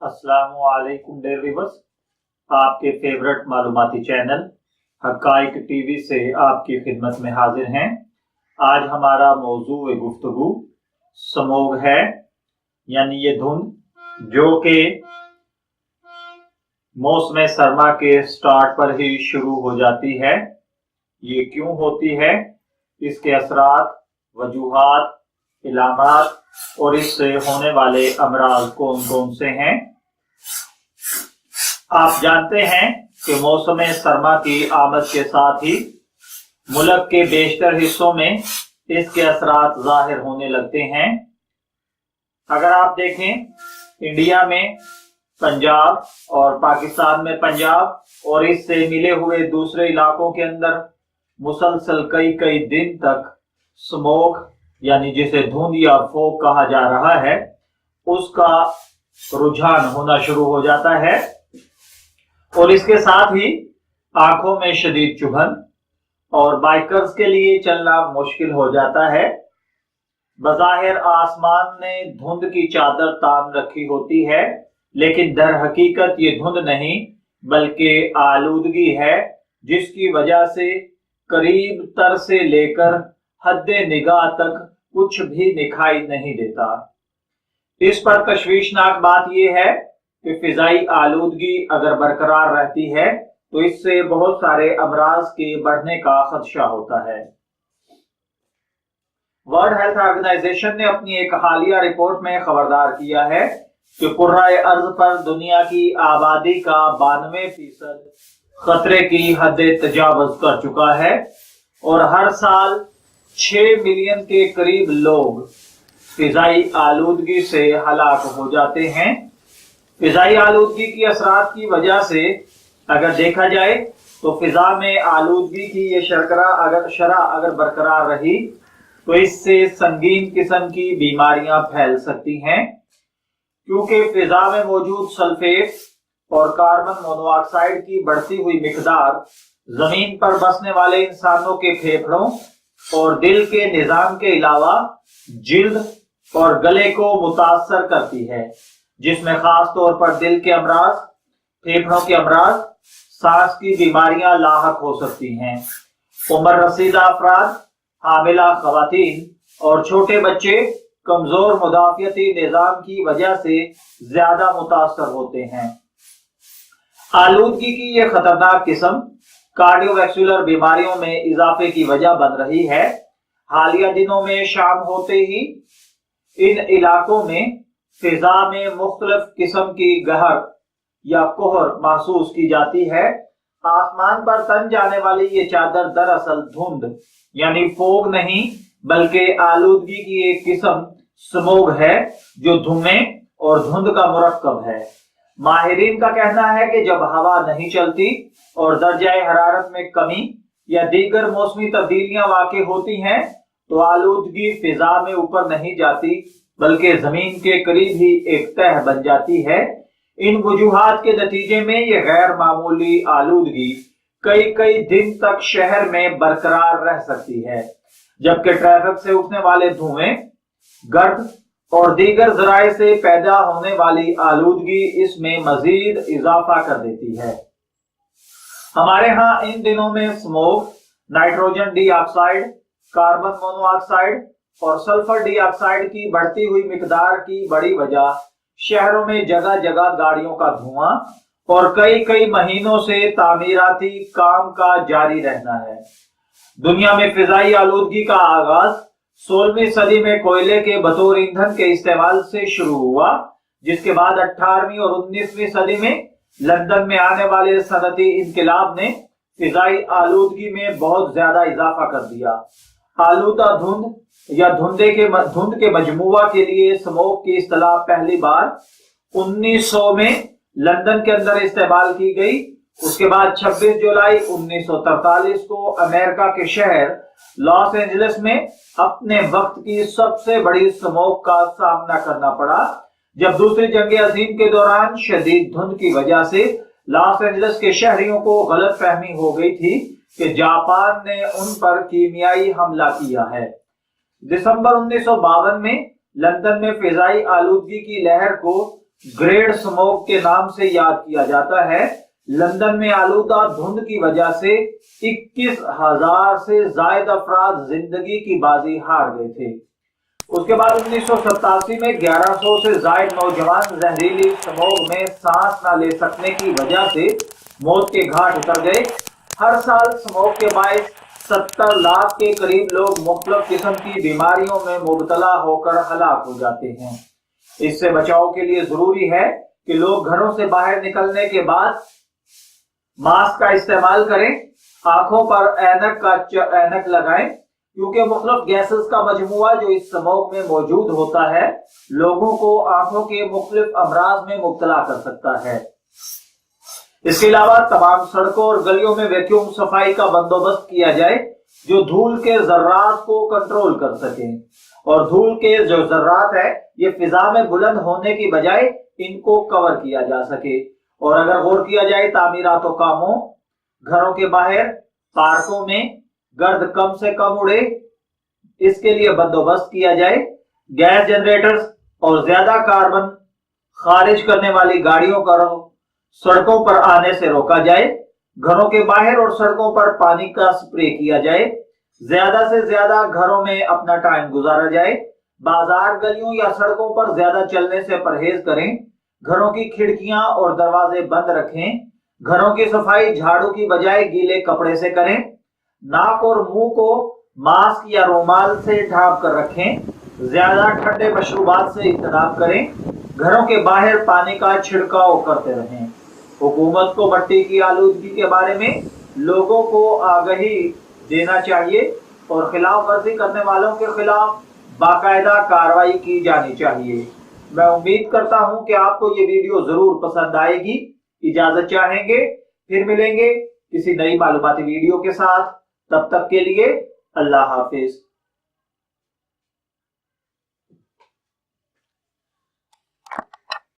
अस्सलाम वालेकुम dear viewers, आपके फेवरेट मालूमाती चैनल हकाइक टीवी से आपकी खिदमत में हाजिर हैं। आज हमारा मौजू गुफ्तगू स्मॉग है, यानी ये धुंध जो कि मौसम सरमा के स्टार्ट पर ही शुरू हो जाती है। ये क्यों होती है, इसके असरात, वजूहात, इलामात और इससे होने वाले अमराज कौन कौन से हैं। आप जानते हैं कि मौसम सरमा की आमद के साथ ही मुल्क के बेशतर हिस्सों में इसके असरात जाहिर होने लगते हैं। अगर आप देखें, इंडिया में पंजाब और पाकिस्तान में पंजाब और इससे मिले हुए दूसरे इलाकों के अंदर मुसलसल कई दिन तक स्मोक यानी जिसे धुंध या फोग कहा जा रहा है, उसका रुझान होना शुरू हो जाता है और इसके साथ ही आंखों में शदीद चुभन और बाइकर्स के लिए चलना मुश्किल हो जाता है। बज़ाहिर आसमान ने धुंध की चादर तान रखी होती है, लेकिन दर हकीकत ये धुंध नहीं बल्कि आलूदगी है, जिसकी वजह से करीब तर से लेकर हद्दे निगाह तक कुछ भी दिखाई नहीं देता। इस पर तशवीशनाक बात यह है कि फिजाई आलूदगी अगर बरकरार रहती है तो इससे बहुत सारे अमराज के बढ़ने का खदशा होता है। वर्ल्ड हेल्थ ऑर्गेनाइजेशन ने अपनी एक हालिया रिपोर्ट में खबरदार किया है कि कुर्राए अर्ज पर दुनिया की आबादी का 92% खतरे की हद तजावुज कर चुका है और हर साल 6 मिलियन के करीब लोग फिजाई आलूदगी से हलाक हो जाते हैं। फिजाई आलूदगी की असरात की वजह से अगर देखा जाए तो फिजा में आलूदगी की ये शरह अगर बरकरार रही तो इससे संगीन किस्म की बीमारियां फैल सकती हैं, क्योंकि फिजा में मौजूद सल्फेट और कार्बन मोनोऑक्साइड की बढ़ती हुई मिकदार जमीन पर बसने वाले इंसानों के फेफड़ों और दिल के निजाम के अलावा जिल्द और गले को मुतासर करती है, जिसमें खास तौर पर दिल के अमराज, फेफड़ों के अमराज, सांस की बीमारियां लाहक हो सकती हैं। उम्र रसीदा अफराद, हामिला खवातीन और छोटे बच्चे कमजोर मुदाफियती निजाम की वजह से ज्यादा मुतासर होते हैं। आलूदगी की यह खतरनाक किस्म कार्डियोवैस्कुलर बीमारियों में इजाफे की वजह बन रही है। हालिया दिनों में शाम होते ही इन इलाकों में फिजा में मुख्तलिफ किस्म की गहर या कोहर महसूस की जाती है। आसमान पर तन जाने वाली ये चादर दरअसल धुंध यानी फोग नहीं बल्कि आलूदगी की एक किस्म स्मोग है, जो धुएं और धुंध का मुरक्कब है। माहिरीन का कहना है कि जब हवा नहीं चलती और दर्जाए हरारत में कमी या दीगर मौसमी तब्दीलियां वाक़ई होती हैं तो आलूदगी फिजा में ऊपर नहीं जाती बल्कि जमीन के करीब ही एक तह बन जाती है। इन वजूहात के नतीजे में यह गैर मामूली आलूदगी कई दिन तक शहर में बरकरार रह सकती है, जबकि ट्रैफिक से उठने वाले धुएं, गर्द और दीगर जराए से पैदा होने वाली आलूदगी इसमें मजीद इजाफा कर देती है। हमारे यहाँ इन दिनों में smoke, nitrogen dioxide, carbon monoxide और सल्फर डाइऑक्साइड की बढ़ती हुई मिकदार की बड़ी वजह शहरों में जगह जगह गाड़ियों का धुआं और कई महीनों से तामीराती काम का जारी रहना है। दुनिया में फिजाई आलूदगी का आगाज 16वीं सदी में कोयले के बतौर ईंधन के इस्तेमाल से शुरू हुआ, जिसके बाद 18वीं और 19वीं सदी में लंदन में आने वाले सनती इनकलाब ने फिजाई आलूदगी में बहुत ज्यादा इजाफा कर दिया। आलूदा धुंध या धुंध के मजमुआ के लिए स्मोक की इस्तेलाह पहली बार 1900 में लंदन के अंदर इस्तेमाल की गई। उसके बाद 26 जुलाई 1943 को अमेरिका के शहर लॉस एंजलिस में अपने वक्त की सबसे बड़ी स्मोक का सामना करना पड़ा, जब दूसरी जंग अजीम के दौरान शदीद धुंध की वजह से लॉस एंजलिस के शहरियों को गलत फहमी हो गई थी कि जापान ने उन पर कीमियाई हमला किया है। दिसंबर 1952 में लंदन में फिजाई आलूदगी की लहर को ग्रेट स्मोक के नाम से याद किया जाता है। लंदन में आलूदा धुंध की वजह से 21,000 से ज्यादा अफराद जिंदगी की बाजी हार गए थे। उसके बाद 1987 में 1100 से ज्यादा नौजवान जहरीली स्मोक में सांस न ले सकने की वजह से मौत के घाट उतर गए। हर साल स्मोक के बायस 70 लाख के करीब लोग मुख्तलिफ किस्म की बीमारियों में मुब्तला होकर हलाक हो जाते हैं। इससे बचाव के लिए जरूरी है कि लोग घरों से बाहर निकलने के बाद मास्क का इस्तेमाल करें, आंखों पर ऐनक लगाएं, क्योंकि मुख्तलिफ गैसेस का मजमुआ जो इस स्मोक में मौजूद होता है लोगों को आंखों के मुख्तलिफ अमराज में मुब्तला कर सकता है। इसके अलावा तमाम सड़कों और गलियों में वैक्यूम सफाई का बंदोबस्त किया जाए जो धूल के जर्रात को कंट्रोल कर सके, और धूल के जो जर्रात है ये फिजा में बुलंद होने की बजाय इनको कवर किया जा सके। और अगर गौर किया जाए तामीरातों कामों, घरों के बाहर, पार्कों में गर्द कम से कम उड़े, इसके लिए बंदोबस्त किया जाए। गैस जनरेटर्स और ज्यादा कार्बन खारिज करने वाली गाड़ियों का सड़कों पर आने से रोका जाए। घरों के बाहर और सड़कों पर पानी का स्प्रे किया जाए। ज्यादा से ज्यादा घरों में अपना टाइम गुजारा जाए। बाजार, गलियों या सड़कों पर ज्यादा चलने से परहेज करें। घरों की खिड़कियां और दरवाजे बंद रखें। घरों की सफाई झाड़ू की बजाय गीले कपड़े से करें। नाक और मुंह को मास्क या रुमाल से ढांप कर रखें। ज्यादा ठंडे मशरूबात से इज्तनाब करें। घरों के बाहर पानी का छिड़काव करते रहें। हुकूमत को मिट्टी की आलूदगी के बारे में लोगों को आगाही देना चाहिए और खिलाफ वर्जी करने वालों के खिलाफ बाकायदा कार्रवाई की जानी चाहिए। मैं उम्मीद करता हूं कि आपको ये वीडियो जरूर पसंद आएगी। इजाजत चाहेंगे, फिर मिलेंगे किसी नई मालूमाती वीडियो के साथ। तब तक के लिए अल्लाह हाफिज।